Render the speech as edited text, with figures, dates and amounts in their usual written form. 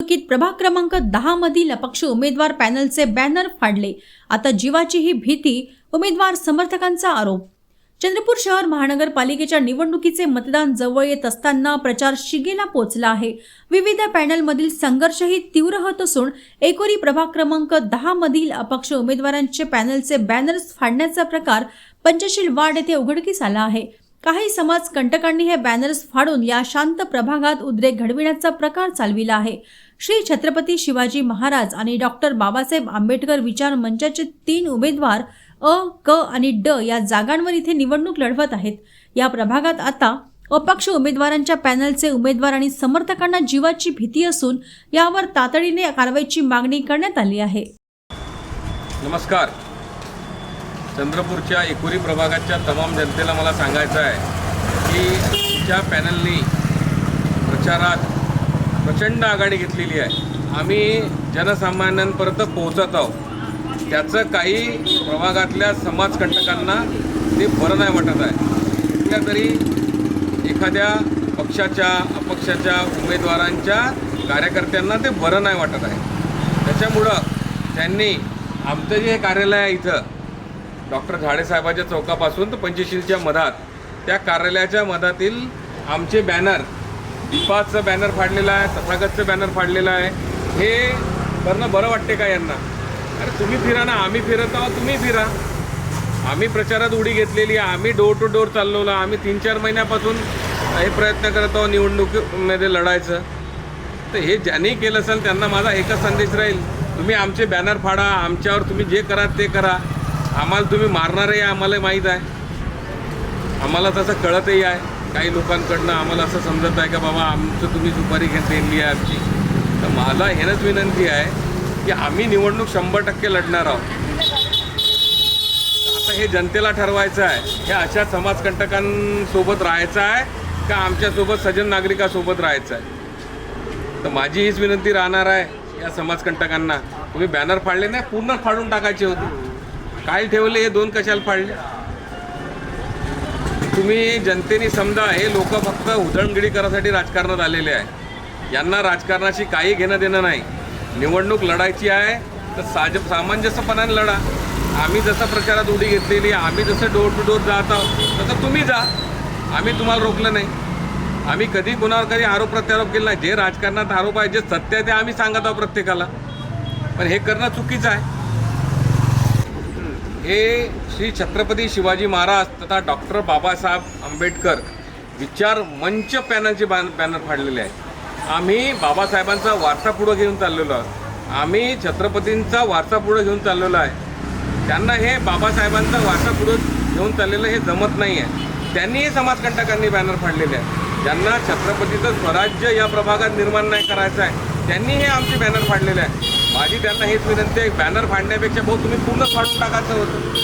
निवडणुकीत प्रभाग क्रमांक 10 मधील अपक्ष उमेदवार पॅनलचे बॅनर फाडले। आता जीवाची ही भीती, उमेदवार समर्थकांचा आरोप। चंद्रपूर शहर महानगरपालिकेच्या निवडणुकीचे मतदान जवळ येत असताना प्रचार शिगेला पोहोचला आहे। विविध पॅनलमधील संघर्षही तीव्र होत असून एकोरी प्रभाग क्रमांक 10 मधील अपक्ष उमेदवारांचे पॅनलचे बॅनर्स फाडण्याचा प्रकार पंचशील वार्ड येथे उघडकीस आला आहे। काही समाज कंटकांनी हे बॅनर्स फाडून या शांत प्रभागात उद्रेक घडविण्याचा प्रकार चालविला आहे। श्री छत्रपती शिवाजी महाराज आणि डॉक्टर बाबासाहेब आंबेडकर विचार मंचाचे 3 उमेदवार अ, क आणि ड या जागांवर इथे निवडणूक लढवत आहेत। या प्रभागात आता अपक्ष उमेदवारांच्या पॅनलचे उमेदवार आणि समर्थकांना जीवाची भीती असून यावर तातडीने कारवाईची मागणी करण्यात आली आहे। नमस्कार। चंद्रपूरच्या एकोरी प्रभागाच्या तमाम जनतेला मला सांगायचं आहे की आमच्या पॅनलनी प्रचारात प्रचंड आघाडी घेतलेली आहे। आम्ही जनसामान्यांपर्यंत पोहोचत आहोत। त्याचं काही प्रभागातल्या समाजकंटकांना ते बरं नाही वाटत आहे। कुठल्या तरी एखाद्या पक्षाच्या अपक्षाच्या उमेदवारांच्या कार्यकर्त्यांना ते बरं नाही वाटत आहे। त्याच्यामुळं त्यांनी आमचं जे कार्यालय आहे इथं डॉक्टर झाडे साहेबाच्या चौकापासून तर पंचशीलच्या मधात त्या कार्यालयाच्या मधातील आमचे बॅनर, दीपाचं बॅनर फाडलेलं आहे, तथागतचं बॅनर फाडलेलं आहे। हे करणं बरं वाटते का यांना? अरे तुम्ही फिरा ना, आम्ही फिरत आहोत, तुम्ही फिरा। आम्ही प्रचारात उडी घेतलेली आहे। आम्ही डोर टू डोर चाललो, आम्ही 3-4 महिन्यापासून हे प्रयत्न करत आहोत निवडणुकीमध्ये लढायचं। तर हे ज्यांनी केलं असेल त्यांना माझा एकच संदेश राहील, तुम्ही आमचे बॅनर फाडा, आमच्यावर तुम्ही जे करा ते करा। आम्हाला तुम्ही मारणार आहे आम्हाला माहीत आहे, आम्हाला तसं कळतही आहे। काही लोकांकडनं आम्हाला असं समजत आहे का बाबा आमचं तुम्ही सुपारी घेतलेली आहे आमची। तर मला हेच विनंती आहे की आम्ही निवडणूक 100% लढणार आहोत। आता हे जनतेला ठरवायचं आहे, हे अशा समाजकंटकांसोबत राहायचं आहे का आमच्यासोबत सज्जन नागरिकासोबत राहायचं आहे। तर माझी हीच विनंती राहणार आहे या समाजकंटकांना, तुम्ही बॅनर फाडले नाही, पूर्ण फाडून टाकायचे होते। काय ठेवले हे 2 कशाला फाडले? तुम्ही जनतेने समजा हे लोक फक्त उधळणगिरी करायसाठी राजकारणात आलेले आहे। यांना राजकारणाशी काही घेणं देणं नाही। निवडणूक लढायची आहे तर सामंजस्यपणाने लढा। आम्ही जसं प्रचारात उडी घेतलेली, आम्ही जसं डोर टू डोर जात आहोत तसं तुम्ही जा। आम्ही तुम्हाला रोखलं नाही। आम्ही कधी कोणावर कधी आरोप प्रत्यारोप केला नाही। जे राजकारणात आरोप आहे, जे सत्य आहे ते आम्ही सांगत आहोत प्रत्येकाला, पण हे करणं चुकीचं आहे। हे श्री छत्रपती शिवाजी महाराज तथा डॉक्टर बाबासाहेब आंबेडकर विचार मंच पॅनलचे बॅनर फाडलेले आहेत। आम्ही बाबासाहेबांचा वारसा पुढं घेऊन चाललेलो आहोत। आम्ही छत्रपतींचा वारसा पुढं घेऊन चाललेलो आहे। त्यांना हे बाबासाहेबांचा वारसा पुढं घेऊन चाललेलं हे जमत नाही आहे। त्यांनीही समाजकंटकांनी बॅनर फाडलेले आहेत। ज्यांना छत्रपतीचं स्वराज्य या प्रभागात निर्माण नाही करायचं आहे त्यांनी हे आमचे बॅनर फाडलेले आहे। माझी त्यांना हेच विनंती आहे, बॅनर फाडण्यापेक्षा भाऊ तुम्ही पूर्ण फाडून टाकायचं होतं।